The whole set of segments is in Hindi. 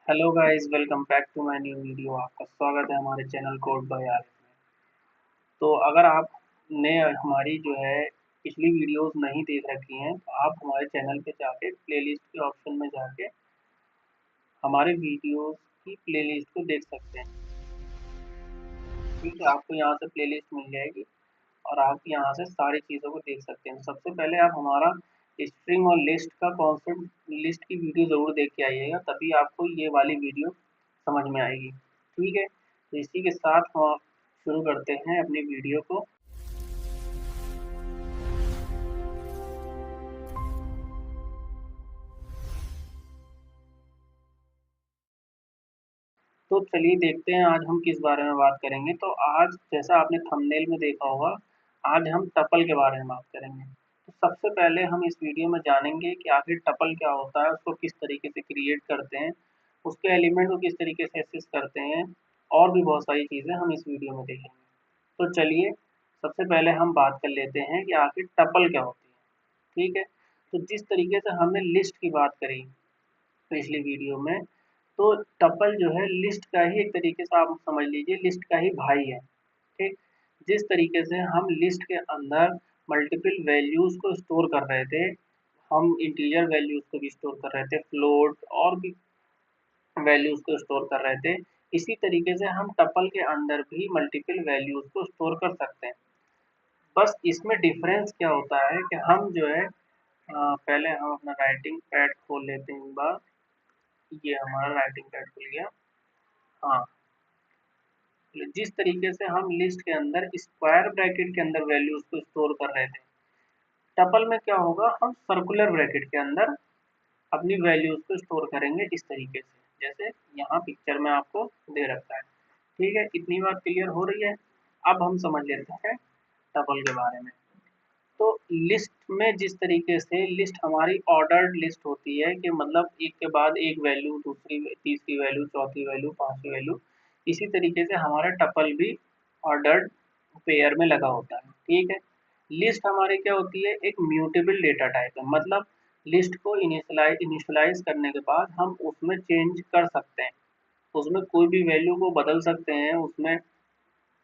Hello guys, welcome back to my new video. आपका स्वागत है हमारे चैनल कोड बाय आर में। तो अगर आपने हमारी जो है पिछली वीडियोस नहीं देख रखी हैं तो आप हमारे चैनल पे जाके प्लेलिस्ट के ऑप्शन में जाके हमारे वीडियोस की प्लेलिस्ट को देख सकते हैं। ठीक है, आपको यहाँ से प्लेलिस्ट मिल जाएगी और आप यहाँ से सारी चीज़ों को देख सकते हैं। सबसे पहले आप हमारा स्ट्रिंग और लिस्ट का कॉन्सेप्ट, लिस्ट की वीडियो ज़रूर देख के आइएगा, तभी आपको ये वाली वीडियो समझ में आएगी। ठीक है, तो इसी के साथ हम शुरू करते हैं अपनी वीडियो को। तो चलिए देखते हैं आज हम किस बारे में बात करेंगे। तो आज जैसा आपने थंबनेल में देखा होगा, आज हम टपल के बारे में बात करेंगे। तो सबसे पहले हम इस वीडियो में जानेंगे कि आखिर टपल क्या होता है, उसको किस तरीके से क्रिएट करते हैं, उसके एलिमेंट को किस तरीके से एक्सेस करते हैं, और भी बहुत सारी चीज़ें हम इस वीडियो में देखेंगे। तो चलिए सबसे पहले हम बात कर लेते हैं कि आखिर टपल क्या होती है। ठीक है, तो जिस तरीके से हमने लिस्ट की बात करी पिछली वीडियो में, तो टपल जो है लिस्ट का ही एक तरीके से आप समझ लीजिए, लिस्ट का ही भाई है। ठीक, जिस तरीके से हम लिस्ट के अंदर मल्टीपल वैल्यूज को स्टोर कर रहे थे, हम इंटीजर वैल्यूज को भी स्टोर कर रहे थे, फ्लोट और भी वैल्यूज को स्टोर कर रहे थे, इसी तरीके से हम टपल के अंदर भी मल्टीपल वैल्यूज को स्टोर कर सकते हैं। बस इसमें डिफरेंस क्या होता है कि हम जो है पहले हम अपना राइटिंग पैड खोल लेते हैं एक बार। ये हमारा राइटिंग पैड खुल गया। हाँ, जिस तरीके से हम लिस्ट के अंदर स्क्वायर ब्रैकेट के अंदर वैल्यूज को स्टोर कर रहे थे, टपल में क्या होगा, हम सर्कुलर ब्रैकेट के अंदर अपनी वैल्यूज को स्टोर करेंगे इस तरीके से, जैसे यहाँ पिक्चर में आपको दे रखा है। ठीक है, इतनी बात क्लियर हो रही है। अब हम समझ लेते हैं टपल के बारे में। तो लिस्ट में जिस तरीके से लिस्ट हमारी ऑर्डर्ड लिस्ट होती है कि मतलब एक के बाद एक वैल्यू, दूसरी तीसरी वैल्यू, चौथी वैल्यू, पांचवी वैल्यू, इसी तरीके से हमारा टपल भी ऑर्डर्ड पेयर में लगा होता है। ठीक है, लिस्ट हमारी क्या होती है, एक म्यूटेबल डेटा टाइप है। मतलब लिस्ट को इनिशियलाइज करने के बाद हम उसमें चेंज कर सकते हैं, उसमें कोई भी वैल्यू को बदल सकते हैं, उसमें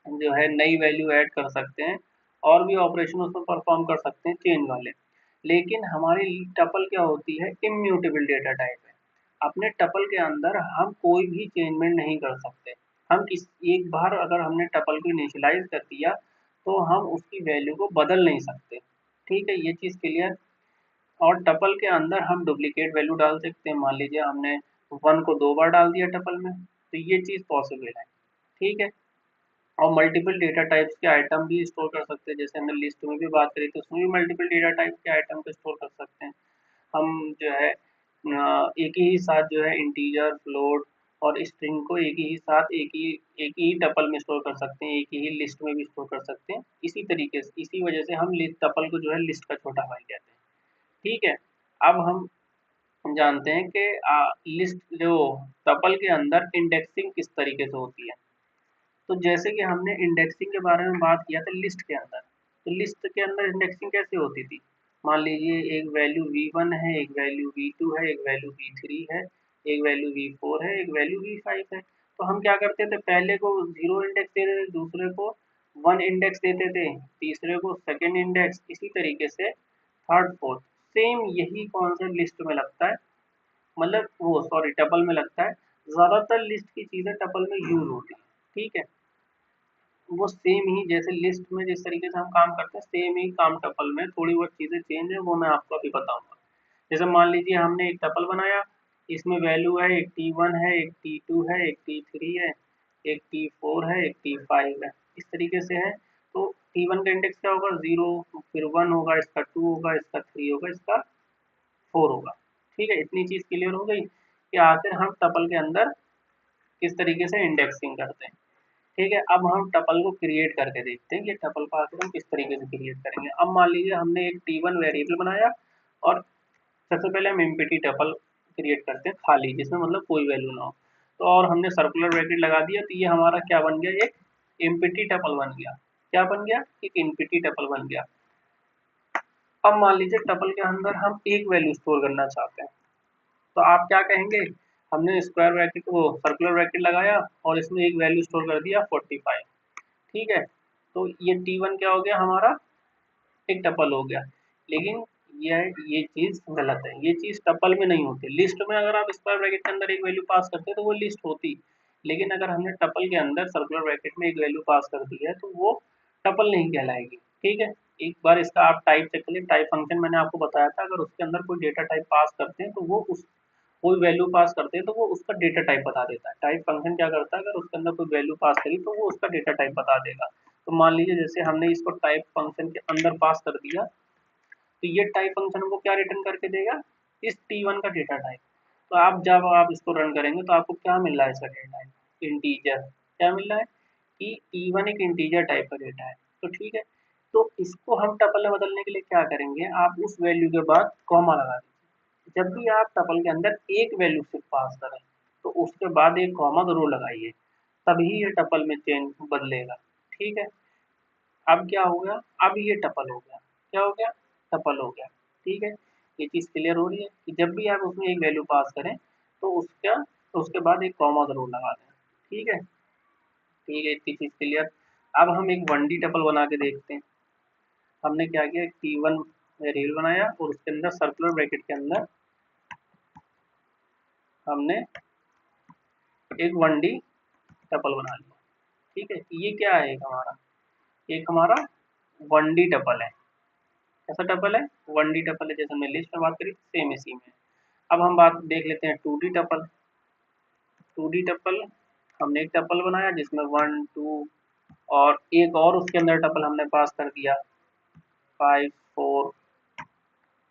जो है नई वैल्यू ऐड कर सकते हैं और भी ऑपरेशन उसमें परफॉर्म कर सकते हैं चेंज वाले। लेकिन हमारी टपल क्या होती है, इम्यूटेबल डेटा टाइप है। अपने टपल के अंदर हम कोई भी चेंजमेंट नहीं कर सकते। हम किस एक बार अगर हमने टपल को इनिशियलाइज कर दिया तो हम उसकी वैल्यू को बदल नहीं सकते। ठीक है, ये चीज़ क्लियर। और टपल के अंदर हम डुप्लीकेट वैल्यू डाल सकते हैं। मान लीजिए हमने 1 को 2 बार डाल दिया टपल में, तो ये चीज़ पॉसिबल है। ठीक है, और मल्टीपल डेटा टाइप्स के आइटम भी स्टोर कर सकते हैं। जैसे हमने लिस्ट में भी बात करी तो उसमें भी मल्टीपल डेटा टाइप के आइटम को स्टोर कर सकते हैं। हम जो है एक ही साथ जो है इंटीजर, फ्लोट और स्ट्रिंग को एक ही टपल में स्टोर कर सकते हैं, एक ही लिस्ट में भी स्टोर कर सकते हैं। इसी तरीके से, इसी वजह से हम टपल को जो है लिस्ट का छोटा भाई कहते हैं। ठीक है, अब हम जानते हैं कि लिस्ट जो टपल के अंदर इंडेक्सिंग किस तरीके से होती है। तो जैसे कि हमने इंडेक्सिंग के बारे में बात किया था लिस्ट के अंदर, तो लिस्ट के अंदर इंडेक्सिंग कैसे होती थी। मान लीजिए एक वैल्यू v1 है, एक वैल्यू v2 है, एक वैल्यू v3 है, एक वैल्यू v4 है, एक वैल्यू v5 है। तो हम क्या करते थे, पहले को 0 इंडेक्स देते थे, दूसरे को 1 इंडेक्स देते थे, तीसरे को सेकेंड इंडेक्स, इसी तरीके से थर्ड फोर्थ। सेम यही कॉन्सेप्ट लिस्ट में लगता है, मतलब वो सॉरी टपल में लगता है। ज़्यादातर लिस्ट की चीज़ें टपल में यूज होती है। ठीक है, वो सेम ही जैसे लिस्ट में जिस तरीके से हम काम करते हैं, सेम ही काम टपल में थोड़ी बहुत चीज़ें चेंज है, वो मैं आपको अभी बताऊंगा। जैसे मान लीजिए हमने एक टपल बनाया, इसमें वैल्यू है, एक t1 है, एक t2 है, एक t3 है, एक t4 है, एक t5 है, इस तरीके से है। तो t1 का इंडेक्स क्या होगा, 0, फिर 1 होगा, इसका 2 होगा, इसका 3 होगा, इसका 4 होगा। ठीक है, इतनी चीज़ क्लियर हो गई कि आखिर हम टपल के अंदर किस तरीके से इंडेक्सिंग करते हैं। ठीक है, अब हम टपल को क्रिएट करके देखते हैं कि टपल को आखिर हम किस तरीके से क्रिएट करेंगे। अब मान लीजिए हमने एक t1 वेरिएबल बनाया और सबसे पहले हम एम्प्टी टपल क्रिएट करते हैं खाली, जिसमें मतलब कोई वैल्यू ना हो। तो और हमने सर्कुलर ब्रैकेट लगा दिया, तो ये हमारा क्या बन गया, एक एम्प्टी टपल बन गया। क्या बन गया, एक एम्प्टी टपल बन गया। अब मान लीजिए टपल के अंदर हम एक वैल्यू स्टोर करना चाहते हैं, तो आप क्या कहेंगे, हमने स्क्वायर ब्रैकेट वो सर्कुलर ब्रैकेट लगाया और इसमें एक वैल्यू स्टोर कर दिया 45। ठीक है, तो ये T1 क्या हो गया हमारा, एक टपल हो गया। लेकिन ये चीज गलत है, ये चीज टपल में नहीं होती। लिस्ट में अगर आप स्क्वायर ब्रैकेट के अंदर एक वैल्यू पास करते हैं तो वो लिस्ट होती, लेकिन अगर हमने टपल के अंदर सर्कुलर ब्रैकेट में एक वैल्यू पास कर दी है तो वो टपल नहीं कहलाएगी। ठीक है, एक बार इसका आप टाइप चेक करिए। टाइप फंक्शन मैंने आपको बताया था, अगर उसके अंदर कोई डेटा टाइप पास करते हैं तो वो उस कोई वैल्यू पास करते हैं तो वो उसका डेटा टाइप बता देता है। टाइप फंक्शन क्या करता है, अगर उसके अंदर कोई वैल्यू पास करी तो वो उसका डेटा टाइप बता देगा। तो मान लीजिए जैसे हमने इसको टाइप फंक्शन के अंदर पास कर दिया, तो ये टाइप फंक्शन को क्या रिटर्न करके देगा, इस T1 का डेटा टाइप। तो आप जब आप इसको रन करेंगे तो आपको क्या मिल रहा है, इसका डेटा टाइप इंटीजर। क्या मिल रहा है कि T1 एक इंटीजर टाइप का डेटा है। तो ठीक है, तो इसको हम टपल में बदलने के लिए क्या करेंगे, आप उस वैल्यू के बाद कॉमा लगा दीजिए। जब भी आप टपल के अंदर एक वैल्यू सिर्फ पास करें तो उसके बाद एक कॉमा जरूर लगाइए, तभी ये टपल में चेंज बदलेगा। ठीक है, अब क्या हो गया, अब ये टपल हो गया। क्या हो गया, टपल हो गया। ठीक है, ये चीज क्लियर हो रही है कि जब भी आप उसमें एक वैल्यू पास करें तो उसके बाद एक कॉमा जरूर लगा दें। ठीक है, ठीक है, इतनी चीज क्लियर। अब हम एक 1D टपल बना के देखते हैं। हमने क्या किया, T1 वेरिएबल बनाया और उसके अंदर सर्कुलर ब्रैकेट के अंदर हमने एक 1D टपल बना लिया। ठीक है, ये क्या है, एक हमारा 1D टपल है। कैसा टपल है, 1D टपल है। जैसे हमने लिस्ट में बात करी सेम इसी में। अब हम बात देख लेते हैं 2D टपल। 2D टपल, हमने एक टपल बनाया जिसमें 1 2 और एक और उसके अंदर टपल हमने पास कर दिया 5 4।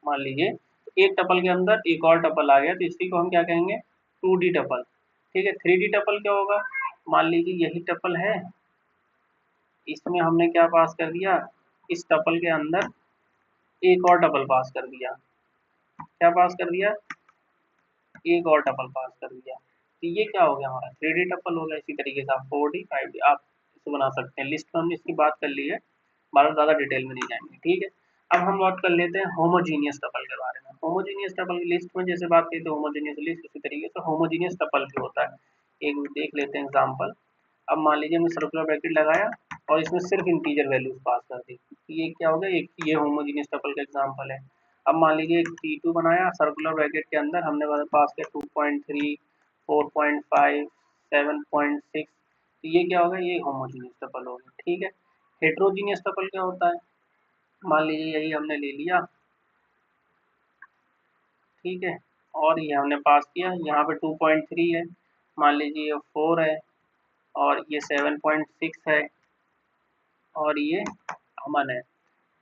मान लीजिए एक टपल के अंदर एक और टपल आ गया तो इसी को हम क्या कहेंगे, 2D टपल। ठीक है, 3D टपल क्या होगा, मान लीजिए यही टपल है, इसमें हमने क्या पास कर दिया, इस टपल के अंदर एक और टपल पास कर दिया। क्या पास कर दिया, एक और टपल पास कर दिया। तो ये क्या हो गया, हमारा 3D टपल हो गया। इसी तरीके से आप 4D 5D आप इसको बना सकते हैं। लिस्ट में हमने इसकी बात कर ली है, बारह ज़्यादा डिटेल में नहीं जाएंगे। ठीक है, अब हम बात कर लेते हैं होमोजीनियस टपल के बारे में। होमोजीनियस टपल की लिस्ट में जैसे बात की तो होमोजीनियस लिस्ट, उसी तरीके से होमोजीनियस टपल भी होता है। एक देख लेते हैं एग्जाम्पल। अब मान लीजिए हमने सर्कुलर ब्रैकेट लगाया और इसमें सिर्फ इंटीजर वैल्यूज पास कर दी, ये क्या हो गया, एक ये होमोजीनियस टपल का एग्जाम्पल है। अब मान लीजिए एक T2 बनाया, सर्कुलर ब्रैकेट के अंदर हमने पास किया 2.3 4.5 7.6, तो ये क्या होगा, ये होमोजीनियस टपल हो गया। ठीक है, हेट्रोजीनियस टपल क्या होता है, मान लीजिए यही हमने ले लिया। ठीक है, और ये हमने पास किया, यहाँ पे 2.3 है, मान लीजिए ये 4 है और ये 7.6 है और ये अमन है।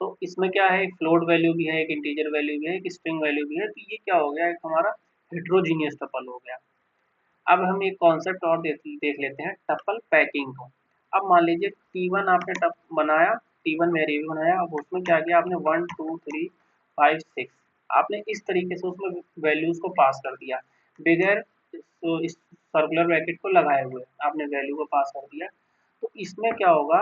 तो इसमें क्या है, एक फ्लोट वैल्यू भी है, एक इंटीजर वैल्यू भी है, एक स्ट्रिंग वैल्यू भी है। तो ये क्या हो गया, एक हमारा हेट्रोजीनियस टपल हो गया। अब हम एक कॉन्सेप्ट और देख लेते हैं, टपल पैकिंग को। अब मान लीजिए T1 आपने टप बनाया, T1 वेरिएबल बनाया, अब उसमें क्या किया आपने 1 2 3 5 6, आपने इस तरीके से उसमें वैल्यूज को पास कर दिया बगैर इस सर्कुलर ब्रैकेट को लगाए हुए आपने वैल्यू को पास कर दिया। तो इसमें क्या होगा,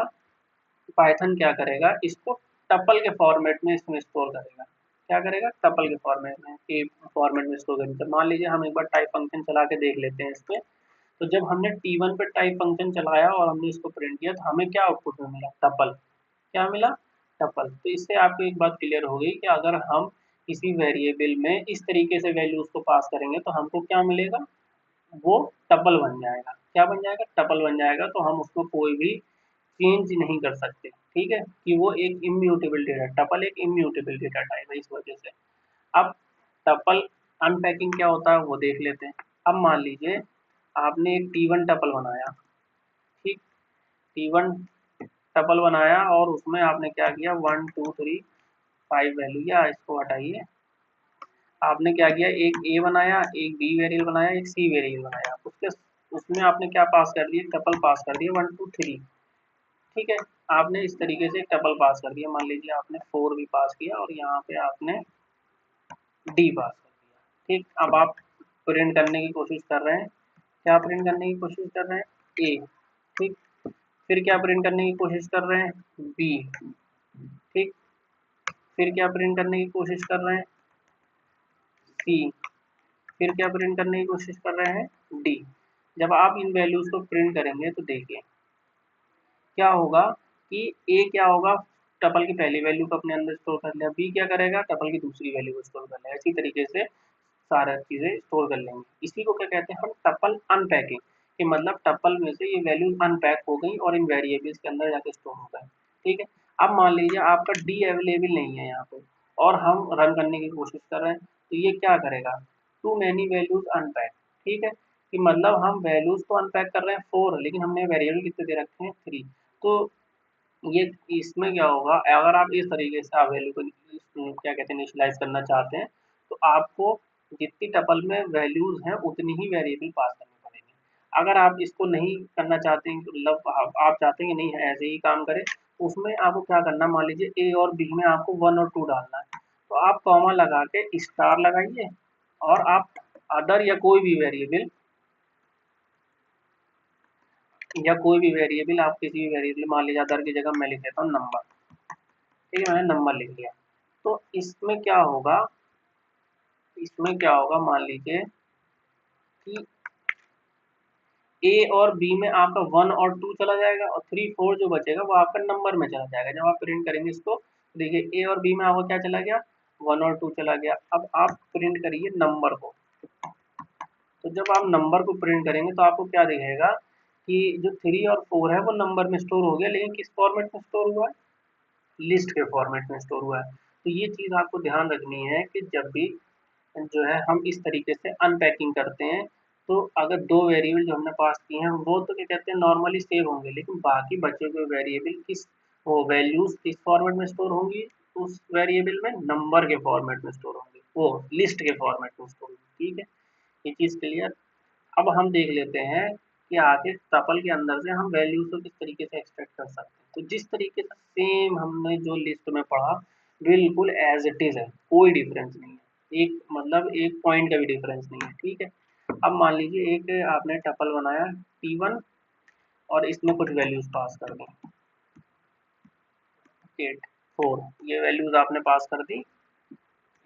पाइथन क्या करेगा, इसको टपल के फॉर्मेट में इसमें स्टोर करेगा। क्या करेगा, टपल के फॉर्मेट में स्टोर करेगा। तो मान लीजिए हम एक बार टाइप फंक्शन चला के देख लेते हैं इसमें। तो जब हमने T1 पे टाइप फंक्शन चलाया और हमने इसको प्रिंट किया तो हमें क्या आउटपुट में मिला, टपल। क्या मिला, टपल। तो इससे आपको एक बात क्लियर हो गई कि अगर हम किसी वेरिएबल में इस तरीके से वैल्यूज को पास करेंगे तो हमको क्या मिलेगा, वो टपल बन जाएगा। क्या बन जाएगा, टपल बन जाएगा। तो हम उसको कोई भी चेंज नहीं कर सकते। ठीक है, कि वो एक इम्यूटेबल डेटा, टपल एक इम्यूटेबल डेटा टाइप है, इस वजह से। अब टपल अनपैकिंग क्या होता है वो देख लेते हैं। अब मान लीजिए आपने एक T1 टपल बनाया। ठीक, T1 टपल बनाया और उसमें आपने क्या किया, 1 2 3 5 वैल्यू, या इसको हटाइए, आपने क्या किया, एक ए बनाया, एक बी वेरिएबल बनाया, एक सी वेरिएबल बनाया। उसके उसमें आपने क्या पास कर दिया, टपल पास कर दिया 1 2 3। ठीक है, आपने इस तरीके से टपल पास कर दिया। मान लीजिए आपने 4 भी पास किया और यहाँ पे आपने डी पास कर दिया। ठीक, अब आप प्रिंट करने की कोशिश कर रहे हैं, क्या प्रिंट करने की कोशिश कर रहे हैं, ए। ठीक, फिर क्या प्रिंट करने की कोशिश कर रहे हैं, बी। ठीक, फिर क्या प्रिंट करने की कोशिश कर रहे हैं, सी। फिर क्या प्रिंट करने की कोशिश कर रहे हैं, डी। जब आप इन वैल्यूज को प्रिंट करेंगे तो देखिए क्या होगा कि ए क्या होगा, टपल की पहली वैल्यू को अपने अंदर स्टोर कर लिया, बी क्या करेगा, टपल की दूसरी वैल्यू को स्टोर कर लिया। इसी तरीके से सारा चीजें स्टोर कर लेंगे। इसी को क्या कहते हैं हम, टपल अनपैकिंग, कि मतलब टपल में से ये वैल्यूज अनपैक हो गई और इन वेरिएबल्स के अंदर जाके स्टोर हो गए। ठीक है, अब मान लीजिए आपका डी अवेलेबल नहीं है यहाँ पे और हम रन करने की कोशिश कर रहे हैं, तो ये क्या करेगा, टू मैनी वैल्यूज अनपैक। ठीक है, कि मतलब हम वैल्यूज तो अनपैक कर रहे हैं 4, लेकिन हमने वेरिएबल कितने दे रखे हैं 3। तो ये इसमें क्या होगा, अगर आप इस तरीके से आप वैल्यू को क्या कहते हैं इनिशियलाइज करना चाहते हैं, तो आपको जितनी टपल में वैल्यूज हैं उतनी ही वेरिएबल पास करनी पड़ेगी। अगर आप इसको नहीं करना चाहते हैं, मतलब आप चाहते हैं कि नहीं ऐसे ही काम करें, तो उसमें आपको क्या करना, मान लीजिए ए और बी में आपको 1 और 2 डालना है, तो आप कॉमा लगा के स्टार लगाइए और आप अदर या कोई भी वेरिएबल आप किसी भी वेरिएबल, मान लीजिए अदर की जगह मैं लिख देता हूँ नंबर। ठीक है, मैंने नंबर लिख लिया। तो इसमें क्या होगा मान लीजिए कि ए और बी में आपका 1 और 2 चला जाएगा और 3 4 जो बचेगा वो आपका नंबर में चला जाएगा। जब आप प्रिंट करेंगे इसको, देखिए ए और बी में आपको क्या चला गया, 1 और 2 चला गया। अब आप प्रिंट करिए नंबर को। तो जब आप नंबर को प्रिंट करेंगे तो आपको क्या दिखेगा कि जो 3 और 4 है वो नंबर में स्टोर हो गया, लेकिन किस फॉर्मेट में स्टोर हुआ है, लिस्ट के फॉर्मेट में स्टोर हुआ है। तो ये चीज़ आपको ध्यान रखनी है कि जब भी जो है हम इस तरीके से अनपैकिंग करते हैं, तो अगर दो वेरिएबल जो हमने पास किए हैं वो तो क्या कहते हैं नॉर्मली सेव होंगे, लेकिन बाकी बचे हुए वेरिएबल किस, वो वैल्यूज किस फॉर्मेट में स्टोर होंगी, उस वेरिएबल में नंबर के फॉर्मेट में स्टोर होंगे, वो लिस्ट के फॉर्मेट में स्टोर होंगे। ठीक है, ये चीज़ क्लियर। अब हम देख लेते हैं कि आगे टपल के अंदर से हम वैल्यूज को किस तरीके से एक्सट्रैक्ट कर सकते हैं। तो जिस तरीके से सेम हमने जो लिस्ट में पढ़ा, बिल्कुल एज इट इज है, कोई डिफरेंस नहीं है, एक मतलब एक पॉइंट का भी डिफरेंस नहीं है। ठीक है, अब मान लीजिए एक आपने टपल बनाया T1 और इसमें कुछ वैल्यूज पास कर दी 8 4, ये वैल्यूज आपने पास कर दी,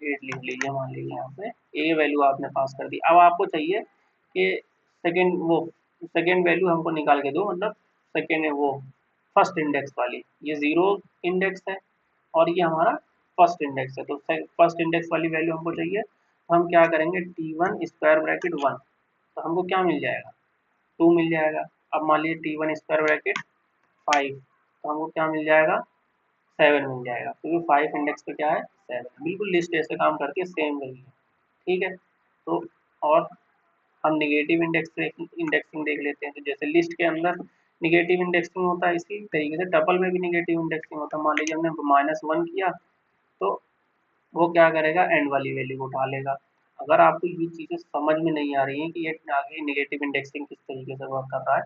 8 लिख लीजिए, मान लीजिए यहाँ पे ए वैल्यू आपने पास कर दी। अब आपको चाहिए कि सेकेंड वैल्यू हमको निकाल के दो, मतलब सेकेंड वो फर्स्ट इंडेक्स वाली, ये जीरो इंडेक्स है और ये हमारा फर्स्ट इंडेक्स है, तो फर्स्ट इंडेक्स वाली वैल्यू हमको चाहिए। तो हम क्या करेंगे, T1 स्क्वायर ब्रैकेट 1, तो हमको क्या मिल जाएगा, 2 मिल जाएगा। अब मान लीजिए T1 स्क्वायर ब्रैकेट 5, तो हमको क्या मिल जाएगा, 7 मिल जाएगा, क्योंकि 5 इंडेक्स पे क्या है 7, बिल्कुल लिस्ट ऐसे काम करती है, सेम वही है। ठीक है, तो और हम निगेटिव इंडेक्सिंग देख लेते हैं। तो जैसे लिस्ट के अंदर निगेटिव इंडेक्सिंग होता है, इसी तरीके से टपल में भी निगेटिव इंडेक्सिंग होता है। मान लीजिए हमने -1 किया, तो वो क्या करेगा, एंड वाली वैल्यू को उठा लेगा। अगर आपको ये चीज़ें समझ में नहीं आ रही हैं कि ये आगे निगेटिव इंडेक्सिंग किस तरीके से वर्क कर रहा है,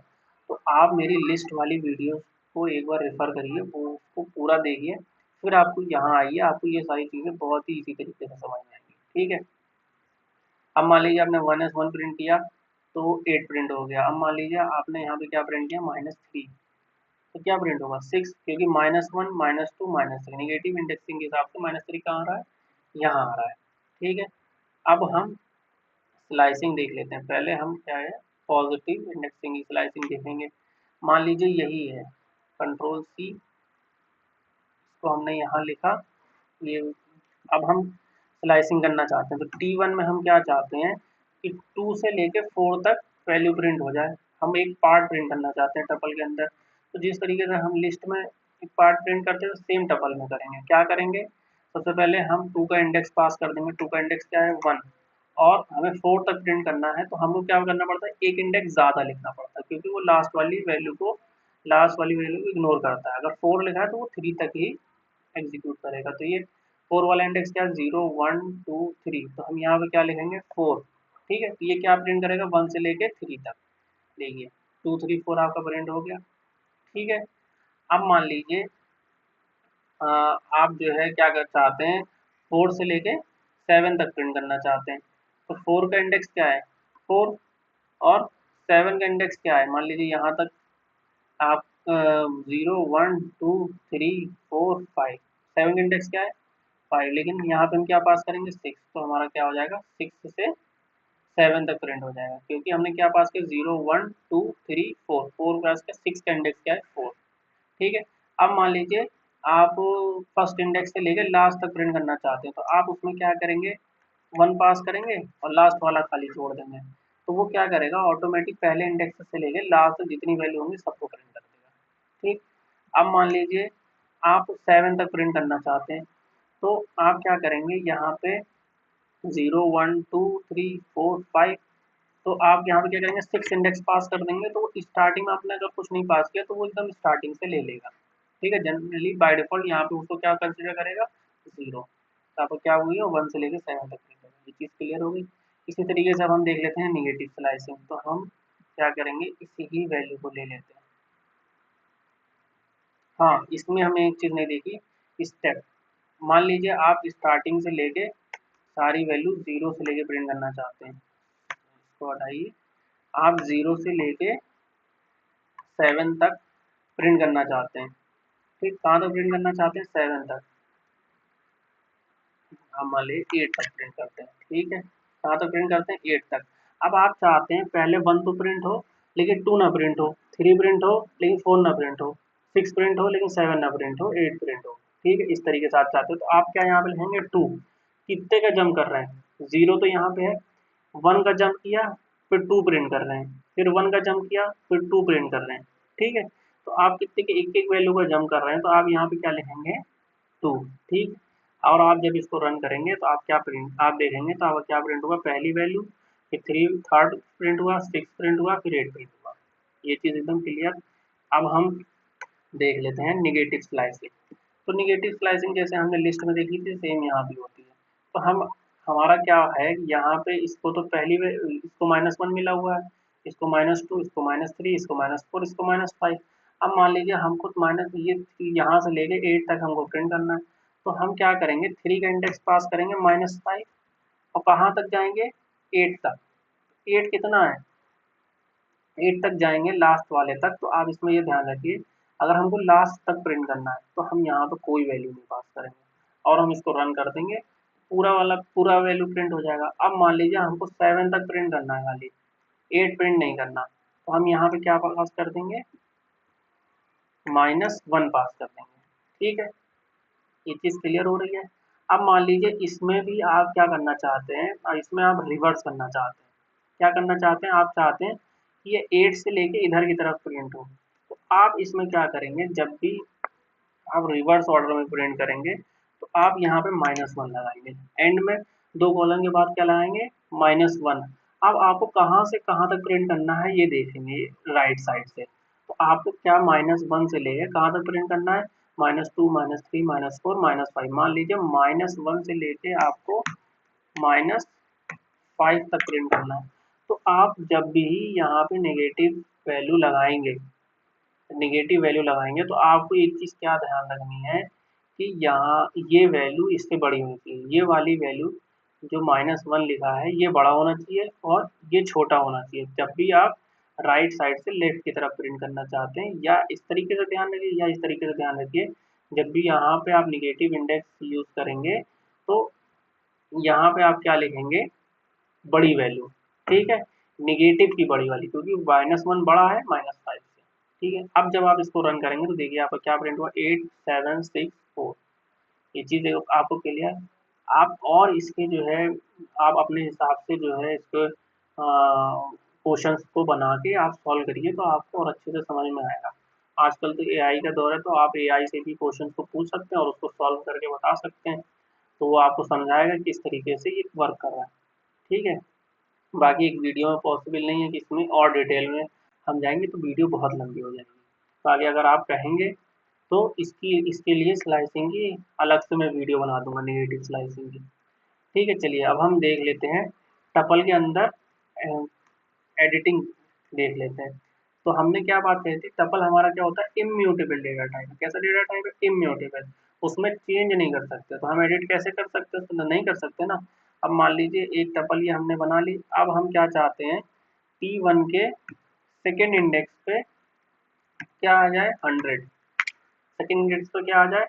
तो आप मेरी लिस्ट वाली वीडियो को एक बार रेफर करिए, वो उसको पूरा देखिए, फिर आपको यहाँ आइए, आपको ये सारी चीज़ें बहुत ही इजी तरीके से समझ में आएंगी। ठीक है, अब मान लीजिए आपने 1s1 प्रिंट किया तो 8 प्रिंट हो गया। अब मान लीजिए आपने यहाँ पे क्या प्रिंट किया, -3, तो क्या प्रिंट होगा 6, क्योंकि -1 -2 -3 निगेटिव इंडेक्सिंग के हिसाब से -3 कहाँ आ रहा है, यहाँ आ रहा है। ठीक है, अब हम स्लाइसिंग देख लेते हैं। पहले हम क्या है, पॉजिटिव इंडेक्सिंग की स्लाइसिंग देखेंगे। मान लीजिए यही है, कंट्रोल सी, इसको हमने यहाँ लिखा, ये अब हम स्लाइसिंग करना चाहते हैं। तो T1 में हम क्या चाहते हैं कि 2 से लेके 4 तक वैल्यू प्रिंट हो जाए, हम एक पार्ट प्रिंट करना चाहते हैं टपल के अंदर। तो जिस तरीके से हम लिस्ट में एक पार्ट प्रिंट करते हैं, सेम टपल में करेंगे। क्या करेंगे, सबसे पहले हम 2 का इंडेक्स पास कर देंगे, 2 का इंडेक्स क्या है 1, और हमें 4 तक प्रिंट करना है, तो हमको क्या करना पड़ता है, एक इंडेक्स ज़्यादा लिखना पड़ता है, क्योंकि वो लास्ट वाली वैल्यू को इग्नोर करता है। अगर 4 लिखा है तो वो 3 तक ही एग्जीक्यूट करेगा। तो ये 4 वाला इंडेक्स क्या है, 0 1 2 3, तो हम यहाँ पे क्या लिखेंगे 4। ठीक है, तो ये क्या प्रिंट करेगा 1 से लेके 3 तक, देखिए 2 3 4 आपका प्रिंट हो गया। ठीक है, अब मान लीजिए आप जो है क्या कर चाहते हैं, 4 से लेके 7 तक प्रिंट करना चाहते हैं। तो 4 का इंडेक्स क्या है 4, और 7 का इंडेक्स क्या है, मान लीजिए यहाँ तक आप 0 1 2 3 4 5, 7 का इंडेक्स क्या है 5, लेकिन यहाँ पे हम क्या पास करेंगे 6, तो हमारा क्या हो जाएगा 6 से 7 तक प्रिंट हो जाएगा, क्योंकि हमने क्या पास किया 0 1 2 3 4 4 पास किया, 6 का इंडेक्स क्या है 4। ठीक है। अब मान लीजिए आप फर्स्ट इंडेक्स से लेकर लास्ट तक प्रिंट करना चाहते हैं, तो आप उसमें क्या करेंगे, 1 पास करेंगे और लास्ट वाला खाली छोड़ देंगे, तो वो क्या करेगा ऑटोमेटिक पहले इंडेक्स से लेकर लास्ट तक जितनी वैल्यू होंगी सबको प्रिंट कर देगा। ठीक। अब मान लीजिए आप 7 तक प्रिंट करना चाहते हैं, तो आप क्या करेंगे यहाँ पे 0 1 2 3 4 5, तो आप यहाँ पे क्या करेंगे 6 इंडेक्स पास कर देंगे, तो स्टार्टिंग में आपने अगर कुछ नहीं पास किया तो वो एकदम स्टार्टिंग से ले लेगा। ठीक है। जनरली बाय डिफॉल्ट यहाँ पे उसको क्या कंसिडर करेगा 0, तो आपको क्या हुई है 1 से लेकर 7 तक करेगा। ये चीज़ क्लियर होगी। इसी तरीके से अब हम देख लेते हैं निगेटिव स्लाइसिंग, तो हम क्या करेंगे इसी ही वैल्यू को ले लेते हैं। हाँ, इसमें हमने एक चीज़ नहीं देखी, स्टेप। मान लीजिए आप स्टार्टिंग से लेके सारी वैल्यू 0 से लेके प्रिंट करना चाहते हैं, इसको हटाइए। आप 0 से लेके 7 तक प्रिंट करना चाहते हैं। ठीक, कहाँ तक प्रिंट करना चाहते हैं 7 तक, हम मान लीजिए 8 तक प्रिंट करते हैं। ठीक है, कहाँ तक प्रिंट करते हैं 8 तक। अब आप चाहते हैं पहले 1 तो प्रिंट हो लेकिन 2 ना प्रिंट हो, 3 प्रिंट हो लेकिन 4 ना प्रिंट हो, 6 प्रिंट हो लेकिन 7 ना प्रिंट हो, 8 प्रिंट हो। ठीक है, इस तरीके से आप चाहते हो, तो आप क्या यहाँ पे लिखेंगे 2। कितने का जंप कर रहे हैं, 0 तो यहाँ पे है, 1 का जंप किया फिर 2 प्रिंट कर रहे हैं, फिर 1 का जंप किया फिर 2 प्रिंट कर रहे हैं। ठीक है, तो आप कितने के एक एक वैल्यू का जंप कर रहे हैं, तो आप यहाँ पे क्या लिखेंगे 2। ठीक। और आप जब इसको रन करेंगे तो आप क्या प्रिंट आप देखेंगे, तो आपका क्या प्रिंट होगा, पहली वैल्यू, फिर 3 थर्ड प्रिंट हुआ, 6 प्रिंट हुआ, फिर 8 प्रिंट हुआ। ये चीज़ एकदम क्लियर। अब हम देख लेते हैं निगेटिव स्लाइसिंग। तो निगेटिव स्लाइसिंग जैसे हमने लिस्ट में देखी थी सेम यहाँ भी होती है। तो हम हमारा क्या है यहाँ पे, इसको तो इसको -1 मिला हुआ है, इसको -2, इसको -3, इसको -4, इसको -5। अब मान लीजिए हमको माइनस ये यहाँ से लेके 8 तक हमको प्रिंट करना है, तो हम क्या करेंगे 3 का इंडेक्स पास करेंगे -5, और कहाँ तक जाएंगे 8 तक। 8 कितना है, 8 तक जाएंगे लास्ट वाले तक। तो आप इसमें ये ध्यान रखिए, अगर हमको लास्ट तक प्रिंट करना है तो हम यहाँ पे कोई वैल्यू नहीं पास करेंगे और हम इसको रन कर देंगे, पूरा वैल्यू प्रिंट हो जाएगा। अब मान लीजिए हमको 7 तक प्रिंट करना है खाली, 8 प्रिंट नहीं करना, तो हम यहाँ पे क्या पास कर देंगे -1 पास कर देंगे। ठीक है, ये चीज़ क्लियर हो रही है। अब मान लीजिए इसमें भी आप क्या करना चाहते हैं, इसमें आप रिवर्स करना चाहते हैं। क्या करना चाहते हैं, आप चाहते हैं कि ये 8 से लेके इधर की तरफ प्रिंट हो, तो आप इसमें क्या करेंगे, जब भी आप रिवर्स ऑर्डर में प्रिंट करेंगे तो आप यहाँ पे -1 लगाएंगे, एंड में 2 कॉलम के बाद क्या लगाएंगे -1। अब आपको कहाँ से कहाँ तक प्रिंट करना है ये देखेंगे राइट साइड से, तो आपको क्या -1 से लेके कहाँ तक प्रिंट करना है, -2 -3 -4 -5। मान लीजिए -1 से लेके आपको -5 तक प्रिंट करना है। तो आप जब भी यहाँ पे नेगेटिव वैल्यू लगाएंगे तो आपको एक चीज़ क्या ध्यान रखनी है कि यहाँ ये वैल्यू इससे बड़ी होनी चाहिए, ये वाली वैल्यू जो -1 लिखा है ये बड़ा होना चाहिए और ये छोटा होना चाहिए, जब भी आप राइट साइड से लेफ्ट की तरफ प्रिंट करना चाहते हैं। या इस तरीके से ध्यान रखिए या इस तरीके से ध्यान रखिए, जब भी यहाँ पे आप निगेटिव इंडेक्स यूज़ करेंगे तो यहाँ पे आप क्या लिखेंगे बड़ी वैल्यू। ठीक है, निगेटिव की बड़ी वाली, क्योंकि -1 बड़ा है -5 से। ठीक है, अब जब आप इसको रन करेंगे तो देखिए आपका क्या प्रिंट हुआ 8 7 6 4। ये चीज़ आपको क्लियर। आप और इसके जो है आप अपने हिसाब से जो है इसको क्वेश्चंस को बना के आप सॉल्व करिए तो आपको और अच्छे से समझ में आएगा। आजकल तो एआई का दौर है, तो आप एआई से भी क्वेश्चंस को पूछ सकते हैं और उसको सॉल्व करके बता सकते हैं, तो वो आपको समझाएगा किस तरीके से ये वर्क कर रहा है। ठीक है, बाकी एक वीडियो में पॉसिबल नहीं है कि इसमें और डिटेल में हम जाएंगे, तो वीडियो बहुत लंबी हो जाएगी। तो आगे अगर आप कहेंगे तो इसके लिए स्लाइसिंग की अलग से मैं वीडियो बना दूंगा, नेगेटिव स्लाइसिंग की। ठीक है, चलिए अब हम देख लेते हैं टपल के अंदर एडिटिंग देख लेते हैं। तो हमने क्या बात कही थी, टपल हमारा क्या होता है इम्यूटेबल डेटा टाइप। कैसा डेटा टाइप है, इम्यूटेबल, उसमें चेंज नहीं कर सकते। तो हम एडिट कैसे कर सकते हैं, तो नहीं कर सकते ना। अब मान लीजिए एक टपल ये हमने बना ली, अब हम क्या चाहते हैं T1 के सेकेंड इंडेक्स पे क्या आ जाए 100, सेकेंड इंडेक्स पे क्या आ जाए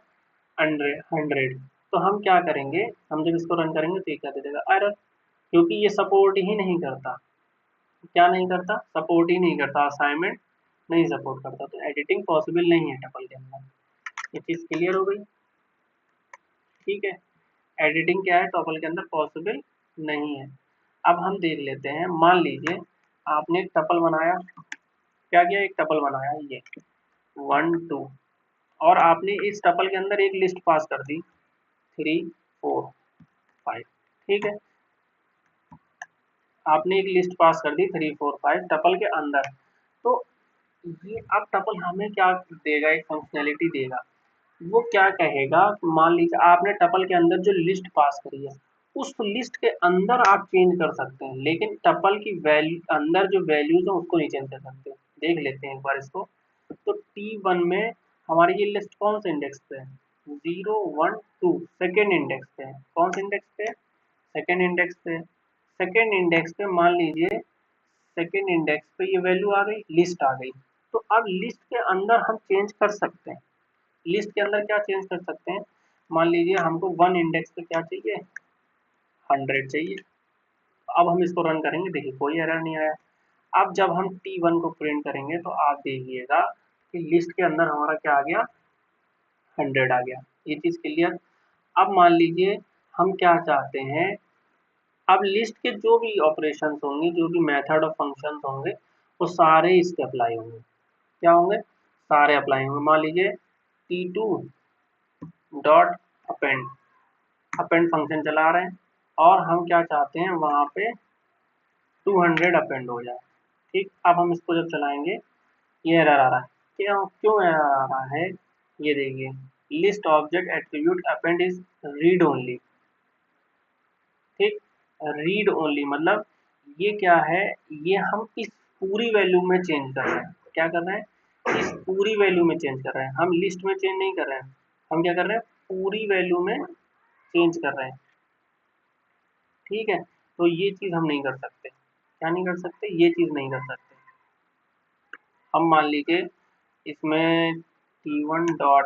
100। तो हम क्या करेंगे, हम जब इसको रन करेंगे तो ये क्या दे देगा एरर। क्योंकि ये सपोर्ट ही नहीं करता। क्या नहीं करता? सपोर्ट ही नहीं करता, असाइनमेंट नहीं सपोर्ट करता, तो एडिटिंग पॉसिबल नहीं है टपल के अंदर। ये चीज़ क्लियर हो गई? ठीक है, एडिटिंग क्या है टपल के अंदर पॉसिबल नहीं है। अब हम देख लेते हैं, मान लीजिए आपने एक टपल बनाया, क्या किया, एक टपल बनाया ये 1 2, और आपने इस टपल के अंदर एक लिस्ट पास कर दी 3 4 5। ठीक है, आपने एक लिस्ट पास कर दी 3 4 5 टपल के अंदर। तो ये अब टपल हमें क्या देगा, एक फंक्शनैलिटी देगा। वो क्या कहेगा, मान लीजिए आपने टपल के अंदर जो लिस्ट पास करी है, उस लिस्ट के अंदर आप चेंज कर सकते हैं, लेकिन टपल की वैल्यू अंदर जो वैल्यूज है उसको नहीं चेंज कर सकते। देख लेते हैं एक बार इसको। तो T1 में हमारी ये लिस्ट कौन से इंडेक्स पे है? 0 1 2 सेकेंड इंडेक्स पे है। कौन से इंडेक्स पे? सेकेंड इंडेक्स पे। सेकेंड इंडेक्स पे मान लीजिए, सेकेंड इंडेक्स पे ये वैल्यू आ गई, लिस्ट आ गई। तो अब लिस्ट के अंदर हम चेंज कर सकते हैं। लिस्ट के अंदर क्या चेंज कर सकते हैं? मान लीजिए हमको 1 इंडेक्स पे क्या चाहिए, 100 चाहिए। अब हम इसको रन करेंगे, देखिए कोई एरर नहीं आया। अब जब हम T1 को प्रिंट करेंगे तो आप देखिएगा कि लिस्ट के अंदर हमारा क्या आ गया, 100 आ गया। ये चीज़ क्लियर? अब मान लीजिए हम क्या चाहते हैं, अब लिस्ट के जो भी ऑपरेशंस होंगे, जो भी मेथड और फंक्शंस होंगे, वो सारे इस पे अप्लाई होंगे। क्या होंगे? सारे अप्लाई होंगे। मान लीजिए T2 dot append, append function चला रहे हैं और हम क्या चाहते हैं, वहाँ पे 200 अपेंड हो जाए। ठीक, अब हम इसको जब चलाएंगे, ये एरर आ रहा है। क्यों क्यों एरर आ रहा है? ये देखिए, list object attribute append is read only. ठीक, रीड ओनली मतलब ये क्या है, ये हम इस पूरी वैल्यू में चेंज कर रहे हैं। क्या कर रहे हैं? इस पूरी वैल्यू में चेंज कर रहे हैं, हम लिस्ट में चेंज नहीं कर रहे हैं। हम क्या कर रहे हैं? पूरी वैल्यू में चेंज कर रहे हैं। ठीक है, तो ये चीज़ हम नहीं कर सकते। क्या नहीं कर सकते? ये चीज़ नहीं कर सकते। हम मान लीजिए इसमें T1 डॉट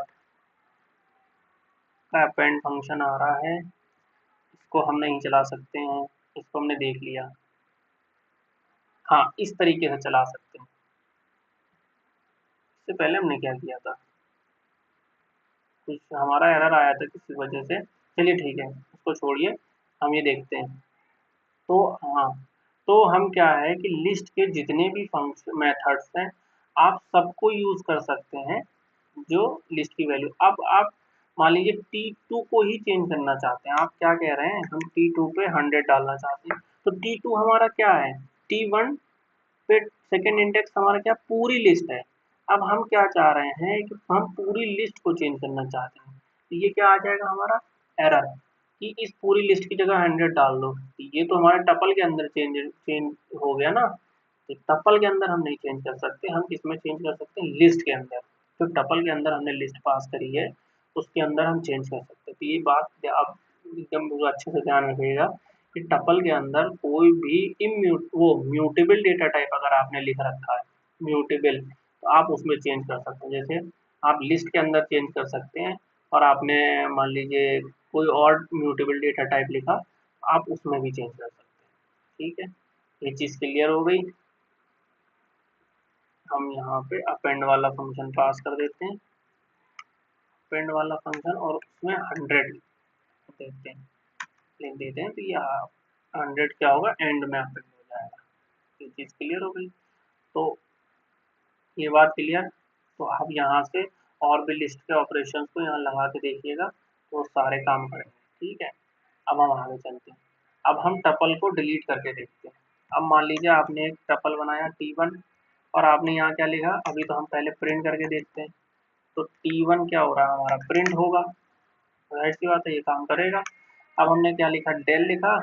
का अपेंड फंक्शन आ रहा है, इसको हम नहीं चला सकते हैं, इसको हमने देख लिया। हाँ, इस तरीके से चला सकते हैं। इससे पहले हमने क्या किया था, कुछ हमारा एरर आया था किसी वजह से। चलिए ठीक है, उसको छोड़िए, हम ये देखते हैं। तो हाँ, तो हम क्या है कि लिस्ट के जितने भी फंक्शन मेथड्स हैं, आप सबको यूज़ कर सकते हैं, जो लिस्ट की वैल्यू। अब आप मान लीजिए T2 को ही चेंज करना चाहते हैं। आप क्या कह रहे हैं, हम T2 पे 100 डालना चाहते हैं। तो T2 हमारा क्या है, T1 पे सेकेंड इंडेक्स हमारा क्या, पूरी लिस्ट है। अब हम क्या चाह रहे हैं कि हम पूरी लिस्ट को चेंज करना चाहते हैं। तो ये क्या आ जाएगा हमारा, एरर, कि इस पूरी लिस्ट की जगह 100 डाल दो। तो ये तो हमारे टपल के अंदर चेंज चेंज हो गया ना। तो टपल के अंदर हम नहीं चेंज कर सकते, हम किसमें चेंज कर सकते हैं, लिस्ट के अंदर। तो टपल के अंदर हमने लिस्ट पास करी है, उसके अंदर हम चेंज कर सकते हैं। तो ये बात आप एकदम अच्छे से ध्यान रखिएगा कि टपल के अंदर कोई भी म्यूटेबल डेटा टाइप अगर आपने लिख रखा है, म्यूटेबल, तो आप उसमें चेंज कर सकते हैं। जैसे आप लिस्ट के अंदर चेंज कर सकते हैं, और आपने मान लीजिए कोई और म्यूटेबल डेटा टाइप लिखा, आप उसमें भी चेंज कर सकते हैं। ठीक है, ये चीज़ क्लियर हो गई। हम यहाँ पे अपेंड वाला फंक्शन पास कर देते हैं, अपेंड वाला फंक्शन, और उसमें 100 देते हैं, लिख देते हैं। तो ये 100 क्या होगा, एंड में अपेंड हो जाएगा। ये चीज़ क्लियर हो गई। तो ये बात क्लियर। तो आप यहाँ से और भी लिस्ट के ऑपरेशंस को यहाँ लगा के देखिएगा, तो सारे काम करेंगे। ठीक है, अब हम आगे चलते हैं। अब हम टपल को डिलीट करके देखते हैं। अब मान लीजिए आपने एक टपल बनाया T1, और आपने यहाँ क्या लिखा, अभी तो हम पहले प्रिंट करके देखते हैं। तो T1 क्या हो रहा है, हमारा प्रिंट होगा, जाहिर सी बात है, ये काम करेगा। अब हमने क्या लिखा, डेल लिखा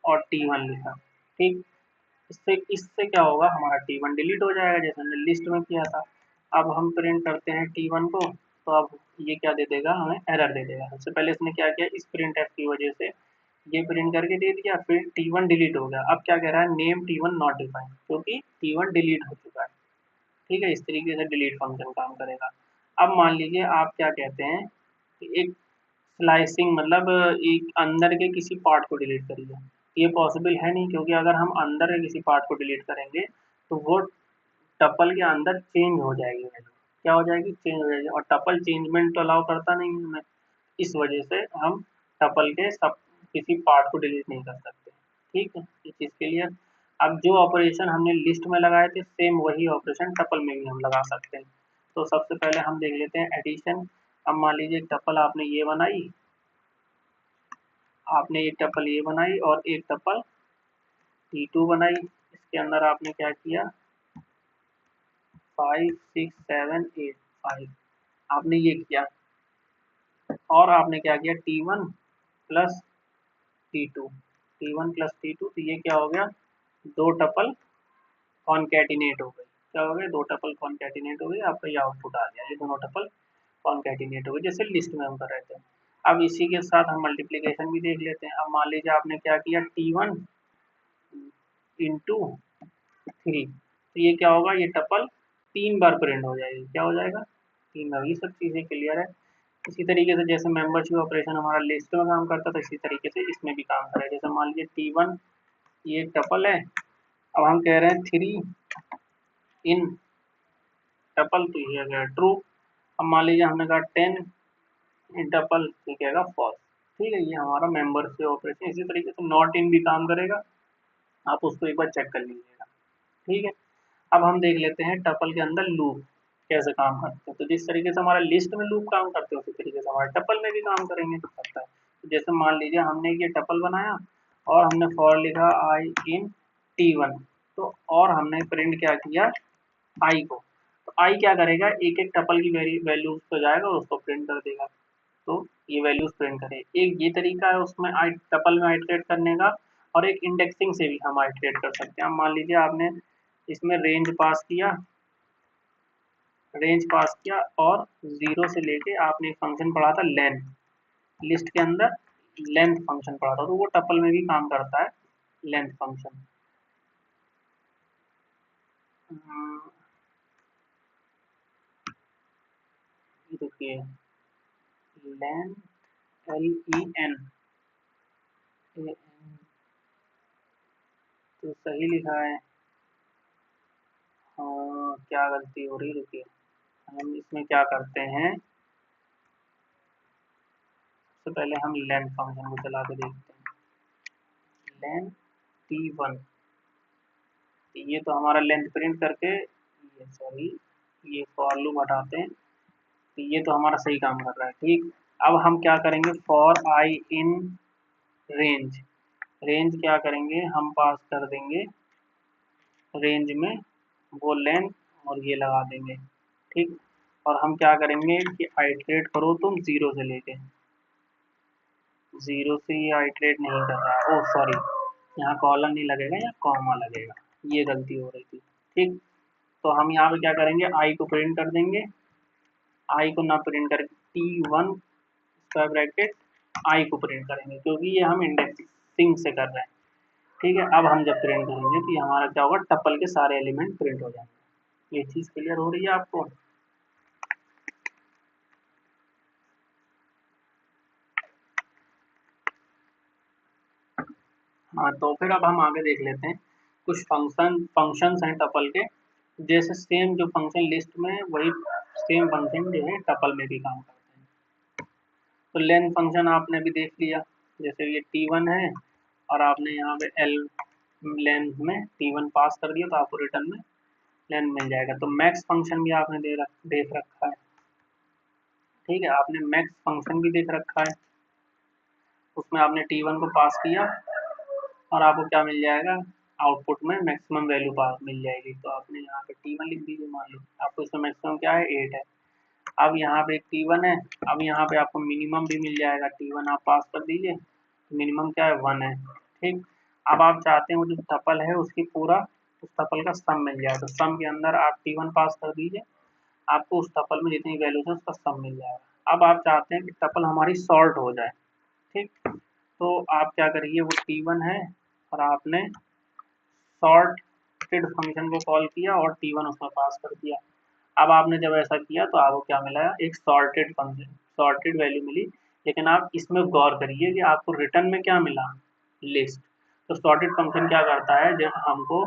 और T1 लिखा। ठीक, इससे इससे क्या होगा, हमारा T1 डिलीट हो जाएगा, जैसे हमने लिस्ट में किया था। अब हम प्रिंट करते हैं T1 को, तो अब ये क्या दे देगा, हमें एरर दे देगा। सबसे पहले इसने क्या किया, इस प्रिंट एफ की वजह से ये प्रिंट करके दे दिया, फिर T1 डिलीट हो गया। अब क्या कह रहा है, नेम T1 नॉट डिफाइंड, क्योंकि T1 डिलीट हो चुका है। ठीक है, इस तरीके से डिलीट फंक्शन काम करेगा। अब मान लीजिए आप क्या कहते हैं कि एक स्लाइसिंग मतलब एक अंदर के किसी पार्ट को डिलीट करिए। ये पॉसिबल है नहीं, क्योंकि अगर हम अंदर के किसी पार्ट को डिलीट करेंगे तो वो टपल के अंदर चेंज हो जाएगी वैल्यू। क्या हो जाएगी? चेंज हो जाएगी, और टपल चेंजमेंट तो अलाउ करता नहीं है हमें। इस वजह से हम टपल के सब किसी पार्ट को डिलीट नहीं कर सकते। ठीक है, इस चीज़ के लिए अब जो ऑपरेशन हमने लिस्ट में लगाए थे सेम वही ऑपरेशन टपल में भी हम लगा सकते हैं। तो सबसे पहले हम देख लेते हैं एडिशन। अब मान लीजिए एक टपल आपने ये बनाई, आपने एक टपल ये बनाई और एक टपल T2 बनाई। इसके अंदर आपने क्या किया, 5 6 7 8 5 आपने ये किया, और आपने क्या किया T1 plus T2, T1 plus T2, तो ये क्या हो गया, दो टपल कॉन्कैटिनेट हो गई। क्या हो गया? दो टपल कॉन्कैटिनेट हो गई, आपका ये आउटपुट आ गया, ये दोनों टपल कॉन्कैटिनेट हो गई, जैसे लिस्ट में हम कर रहे थे। अब इसी के साथ हम मल्टीप्लिकेशन भी देख लेते हैं। अब मान लीजिए आपने क्या किया, T1 इंटू 3, तो ये क्या होगा, ये टपल 3 बार प्रिंट हो जाएगी। क्या हो जाएगा? 3 बार। ये सब चीज़ें क्लियर है। इसी तरीके से जैसे मेंबरशिप ऑपरेशन हमारा लिस्ट में काम करता था, इसी तरीके से इसमें भी काम करेगा। जैसे मान लीजिए T1 ये टपल है, अब हम कह रहे हैं 3 इन टपल, तो ये गया ट्रू। अब मान लीजिए हमने कहा 10 इन टपल, ये कहेगा फॉल्स। ठीक है, ये हमारा मेंबर से ऑपरेशन। इसी तरीके से नॉट इन भी काम करेगा, आप उसको एक बार चेक कर लीजिएगा। ठीक है, अब हम देख लेते हैं टपल के अंदर लूप कैसे काम करते हैं। तो जिस तरीके से हमारा लिस्ट में लूप काम करते हैं उसी तरीके से हमारे टपल में भी काम करेंगे करता है। तो जैसे मान लीजिए हमने ये टपल बनाया और हमने फॉर लिखा आई इन T1, तो और हमने प्रिंट क्या किया, आई को। तो आई क्या करेगा, एक एक टपल की वैल्यू पे जाएगा और उसको प्रिंट कर देगा। तो ये वैल्यूज प्रिंट करे। एक ये तरीका है उसमें आई टपल में आइटरेट करने का, और एक इंडेक्सिंग से भी हम आइटरेट कर सकते हैं। मान लीजिए आपने इसमें रेंज पास किया और 0 से लेके आपने एक फंक्शन पढ़ा था लेंथ, लिस्ट के अंदर लेंथ फंक्शन पढ़ा था, तो वो टपल में भी काम करता है, लेंथ फंक्शन। देखिए लेंथ LEN, तो सही लिखा है। क्या गलती हो रही, रुकिए हम इसमें क्या करते हैं, सबसे पहले हम लेंथ फंक्शन को चला के देखते हैं। लेंथ T1, ये तो हमारा लेंथ प्रिंट करके, ये सॉरी ये फॉर लूप हटाते हैं, तो ये तो हमारा सही काम कर रहा है। ठीक, अब हम क्या करेंगे, for I in range, range क्या करेंगे, हम पास कर देंगे रेंज में वो लेंथ और ये लगा देंगे। ठीक, और हम क्या करेंगे कि आइटरेट करो तुम 0 से लेके, 0 से ये आइटरेट नहीं कर रहा है, ओह सॉरी यहाँ कॉलम नहीं लगेगा, यहाँ कॉमा लगेगा, ये गलती हो रही थी। ठीक, तो हम यहाँ पे क्या करेंगे, आई को प्रिंट कर देंगे, आई को ना प्रिंट करके T1 स्क्वायर ब्रैकेट आई को प्रिंट करेंगे, क्योंकि ये हम इंडेक्सिंग से कर रहे हैं। ठीक है, अब हम जब प्रिंट करेंगे तो ये हमारा क्या होगा, टपल के सारे एलिमेंट प्रिंट हो जाएंगे। ये चीज़ क्लियर हो रही है आपको? हाँ, तो फिर अब हम आगे देख लेते हैं कुछ फंक्शंस हैं टपल के, जैसे सेम जो फंक्शन लिस्ट में है वही सेम फंक्शन जो है टपल में भी काम करते हैं। तो लेंथ फंक्शन आपने भी देख लिया, जैसे ये T1 है और आपने यहाँ पे L लेंथ में T1 पास कर दिया, तो आपको रिटर्न में लेंथ मिल जाएगा। तो मैक्स फंक्शन भी आपने देख रखा है। ठीक है, आपने मैक्स फंक्शन भी देख रखा है, उसमें आपने T1 को पास किया और आपको क्या मिल जाएगा, आउटपुट में मैक्सिमम वैल्यू पास मिल जाएगी। तो आपने यहाँ पे T1 लिख दीजिए, मान लो आपको इसमें मैक्सिमम क्या है, 8 है। अब यहाँ पे T1 है, अब यहाँ पे आपको मिनिमम भी मिल जाएगा, T1 आप पास कर दीजिए, मिनिमम क्या है, 1 है। ठीक, अब आप चाहते हैं वो जो टपल है उसकी पूरा उस टपल का सम मिल जाए, तो सम के अंदर आप T1 पास कर दीजिए, आपको उस टपल में जितनी वैल्यूज है उसका सम मिल जाएगा। अब आप चाहते हैं कि टपल हमारी सॉर्ट हो जाए। ठीक, तो आप क्या करिए, वो T1 है और आपने सॉर्टेड फंक्शन को कॉल किया और T1 उसमें पास कर दिया। अब आपने जब ऐसा किया तो आपको क्या मिला, एक सॉर्टेड फंक्शन, सॉर्टेड वैल्यू मिली। लेकिन आप इसमें गौर करिए कि आपको रिटर्न में क्या मिला, लिस्ट। तो सॉर्टेड फंक्शन क्या करता है, जब हमको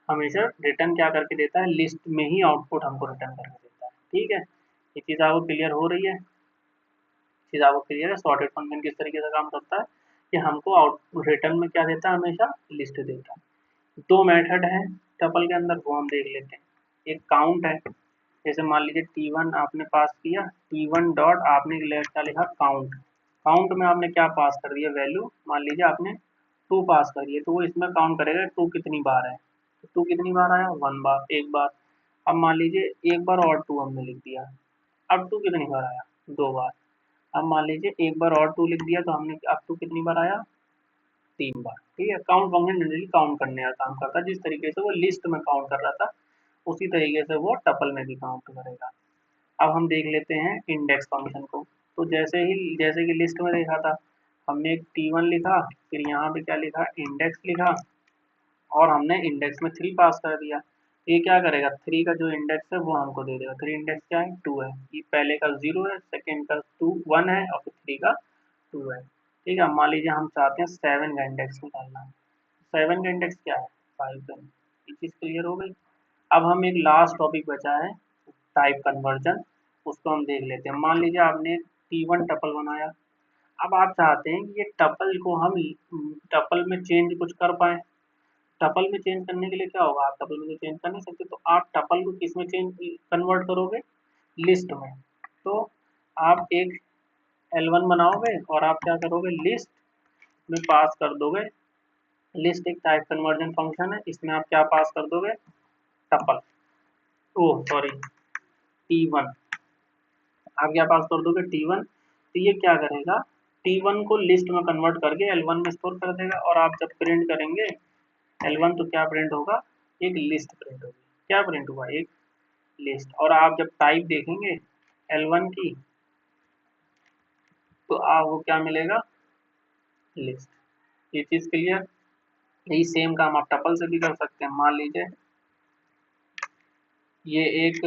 हमेशा रिटर्न क्या करके देता है, लिस्ट में ही आउटपुट हमको रिटर्न करके देता है। ठीक है, ये चीज़ आपको क्लियर हो रही है, चीज़ आपको क्लियर है। सॉर्टेड फंक्शन किस तरीके से काम करता है कि हमको आउट रिटर्न में क्या देता है, हमेशा लिस्ट देता है। दो मेथड है टपल के अंदर, वो हम देख लेते हैं। एक काउंट है, जैसे मान लीजिए T1 आपने पास किया, T1 डॉट आपने क्या लिखा, काउंट। काउंट में आपने क्या पास कर दिया, वैल्यू। मान लीजिए आपने 2 पास करिए, तो वो इसमें काउंट करेगा 2 कितनी बार है। तो 2 कितनी बार आया, 1 बार, एक बार। अब मान लीजिए एक बार और 2 हमने लिख दिया, अब 2 कितनी बार आया, 2 बार। अब मान लीजिए एक बार और 2 लिख दिया, तो हमने अब 2 कितनी बार आया, 3 बार। ठीक है, काउंट फंक्शन जनरली काउंट करने का काम करता है। जिस तरीके से वो लिस्ट में काउंट कर रहा था, उसी तरीके से वो टपल में भी काउंट करेगा। अब हम देख लेते हैं इंडेक्स फंक्शन को। तो जैसे कि लिस्ट में देखा था, हमने एक T1 लिखा, फिर यहाँ पे क्या लिखा, इंडेक्स लिखा, और हमने इंडेक्स में 3 पास कर दिया। ये क्या करेगा, 3 का जो इंडेक्स है वो हमको दे देगा। 3 इंडेक्स क्या है, 2 है। ये पहले का 0 है, सेकेंड का 2 1 है, और फिर 3 का 2 है। ठीक है, मान लीजिए हम चाहते हैं 7 का इंडेक्स निकालना। 7 का इंडेक्स क्या है, 5 है। ये चीज़ क्लियर हो गई। अब हम एक लास्ट टॉपिक बचा है, टाइप कन्वर्जन, उसको हम देख लेते हैं। मान लीजिए आपने T1 टपल बनाया। अब आप चाहते हैं कि ये टपल को हम टपल में चेंज कुछ कर पाए। टपल में चेंज करने के लिए क्या होगा, आप टपल में तो चेंज कर नहीं सकते, तो आप टपल को किस में चेंज कन्वर्ट करोगे, लिस्ट में। तो आप एक L1 बनाओगे और आप क्या करोगे, लिस्ट में पास कर दोगे। लिस्ट एक टाइप कन्वर्जन फंक्शन है, इसमें आप क्या पास कर दोगे, टपल, ओह सॉरी T1। आप क्या पास कर दोगे, T1। तो ये क्या करेगा, T1 को लिस्ट में कन्वर्ट करके L1 में स्टोर कर देगा, और आप जब प्रिंट करेंगे L1, तो क्या प्रिंट होगा, एक लिस्ट प्रिंट होगी। क्या प्रिंट हुआ, एक लिस्ट। और आप जब टाइप देखेंगे L1 की, तो आपको क्या मिलेगा, लिस्ट। ये चीज़ क्लियर। यही सेम काम आप टपल से भी कर सकते हैं। मान लीजिए ये एक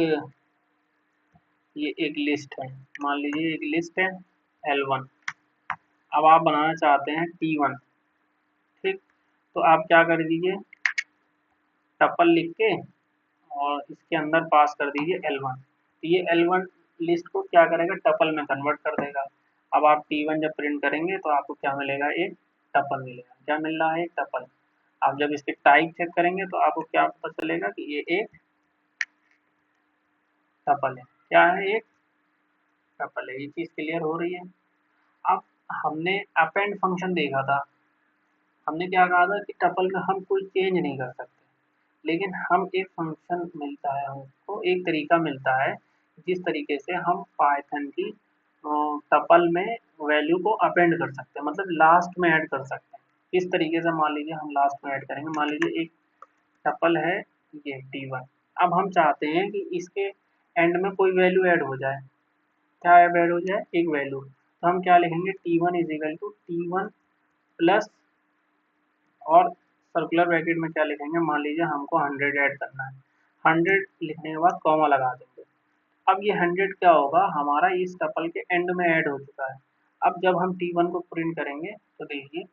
ये एक लिस्ट है, मान लीजिए एक लिस्ट है L1। अब आप बनाना चाहते हैं T1। ठीक, तो आप क्या कर दीजिए, टपल लिख के और इसके अंदर पास कर दीजिए L1। तो ये L1 लिस्ट को क्या करेगा, टपल में कन्वर्ट कर देगा। अब आप T1 जब प्रिंट करेंगे, तो आपको क्या मिलेगा, एक टपल मिलेगा। क्या मिल रहा है, एक टपल। आप जब इसकी टाइप चेक करेंगे, तो आपको क्या पता चलेगा कि ये एक टपल है। क्या है, एक टपल है। ये चीज़ क्लियर हो रही है। अब हमने अपेंड फंक्शन देखा था। हमने क्या कहा था कि टपल में हम कोई चेंज नहीं कर सकते, लेकिन हम एक फंक्शन मिलता है, हमको एक तरीका मिलता है जिस तरीके से हम पाइथन की टपल में वैल्यू को अपेंड कर सकते हैं, मतलब लास्ट में ऐड कर सकते हैं। इस तरीके से मान लीजिए हम लास्ट में ऐड करेंगे। मान लीजिए एक टपल है ये T1। अब हम चाहते हैं कि इसके एंड में कोई वैल्यू ऐड हो जाए। क्या ऐड हो जाए, एक वैल्यू। तो हम क्या लिखेंगे, T1 is equal to T1 plus, और सर्कुलर ब्रैकेट में क्या लिखेंगे, मान लीजिए हमको 100 ऐड करना है। 100 लिखने के बाद कॉमा लगा देंगे। अब ये 100 क्या होगा, हमारा इस टपल के एंड में ऐड हो चुका है। अब जब हम T1 को प्रिंट करेंगे, तो देखिए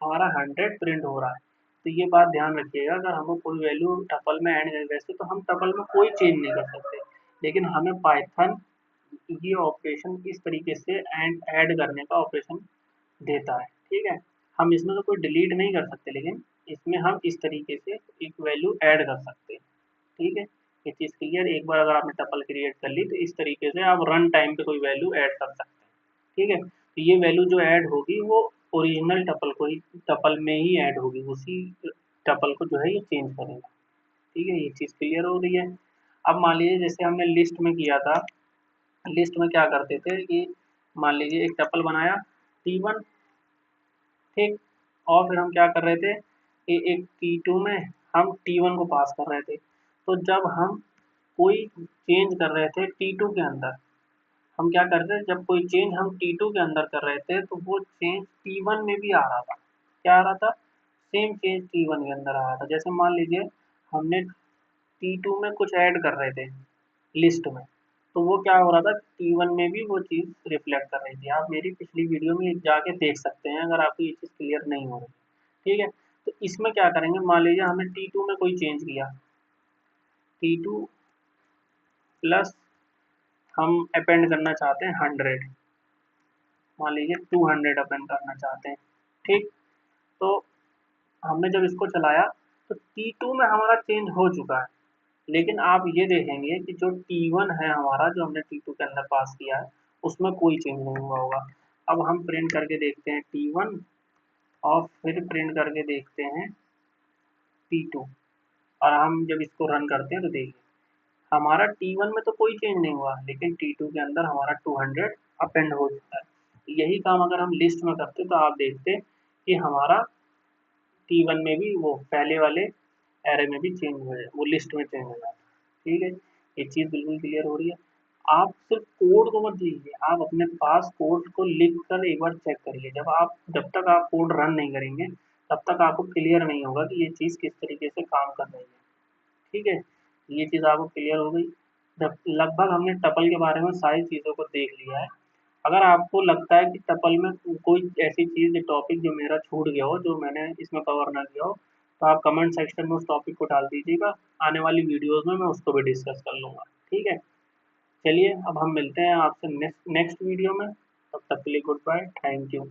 हमारा 100 प्रिंट हो रहा है। तो ये बात ध्यान रखिएगा, अगर हमको कोई वैल्यू टपल में ऐड, वैसे तो हम टपल में कोई चेंज नहीं कर सकते, लेकिन हमें पाइथन ये ऑपरेशन इस तरीके से एंड ऐड करने का ऑपरेशन देता है। ठीक है, हम इसमें तो कोई डिलीट नहीं कर सकते, लेकिन इसमें हम इस तरीके से एक वैल्यू ऐड कर सकते हैं। ठीक है, ये चीज़ क्लियर। एक बार अगर आपने टपल क्रिएट कर ली, तो इस तरीके से आप रन टाइम पे कोई वैल्यू ऐड कर सकते हैं। ठीक है, तो ये वैल्यू जो ऐड होगी, वो ओरिजिनल टपल को ही, टपल में ही ऐड होगी, उसी टपल को जो है ये चेंज करेगा। ठीक है, ये चीज़ क्लियर हो रही है। अब मान लीजिए जैसे हमने लिस्ट में किया था, लिस्ट में क्या करते थे कि मान लीजिए एक टपल बनाया T1। ठीक, और फिर हम क्या कर रहे थे कि एक T2 में हम T1 को पास कर रहे थे। तो जब हम कोई चेंज कर रहे थे T2 के अंदर, हम क्या कर रहे थे, जब कोई चेंज हम T2 के अंदर कर रहे थे, तो वो चेंज T1 में भी आ रहा था। क्या आ रहा था, सेम चेंज T1 के अंदर आ रहा था। जैसे मान लीजिए हमने T2 में कुछ ऐड कर रहे थे लिस्ट में, तो वो क्या हो रहा था, T1 में भी वो चीज़ रिफ्लेक्ट कर रही थी। आप मेरी पिछली वीडियो में जाके देख सकते हैं, अगर आपको ये चीज़ क्लियर नहीं हो रही। ठीक है, तो इसमें क्या करेंगे, मान लीजिए हमने T2 में कोई चेंज किया, T2 प्लस हम अपेंड करना चाहते हैं 100, मान लीजिए 200 अपेंड करना चाहते हैं, ठीक। तो हमने जब इसको चलाया तो T2 में हमारा चेंज हो चुका है, लेकिन आप ये देखेंगे कि जो T1 है हमारा, जो हमने T2 के अंदर पास किया है, उसमें कोई चेंज नहीं हुआ होगा। अब हम प्रिंट करके देखते हैं T1 और फिर प्रिंट करके देखते हैं T2, और हम जब इसको रन करते हैं तो देखिए हमारा T1 में तो कोई चेंज नहीं हुआ, लेकिन T2 के अंदर हमारा 200 अपेंड हो चुका है। यही काम अगर हम लिस्ट में करते तो आप देखते कि हमारा T1 में भी वो पहले वाले एरे में भी चेंज हो जाए, वो लिस्ट में चेंज हो जाता है। ठीक है, ये चीज़ बिल्कुल क्लियर हो रही है। आप सिर्फ कोड को मत लीजिए, आप अपने पास कोड को लिख कर एक बार चेक करिए। जब तक आप कोड रन नहीं करेंगे तब तक आपको क्लियर नहीं होगा कि ये चीज़ किस तरीके से काम कर रही है। ठीक है, ये चीज़ आपको क्लियर हो गई। लगभग हमने टपल के बारे में सारी चीज़ों को देख लिया है। अगर आपको लगता है कि टपल में कोई ऐसी चीज़ टॉपिक जो मेरा छूट गया हो, जो मैंने इसमें कवर ना किया हो, तो आप कमेंट सेक्शन में उस टॉपिक को डाल दीजिएगा। आने वाली वीडियोस में मैं उसको भी डिस्कस कर लूँगा। ठीक है, चलिए अब हम मिलते हैं आपसे नेक्स्ट वीडियो में। तब तक के लिए गुड बाय, थैंक यू।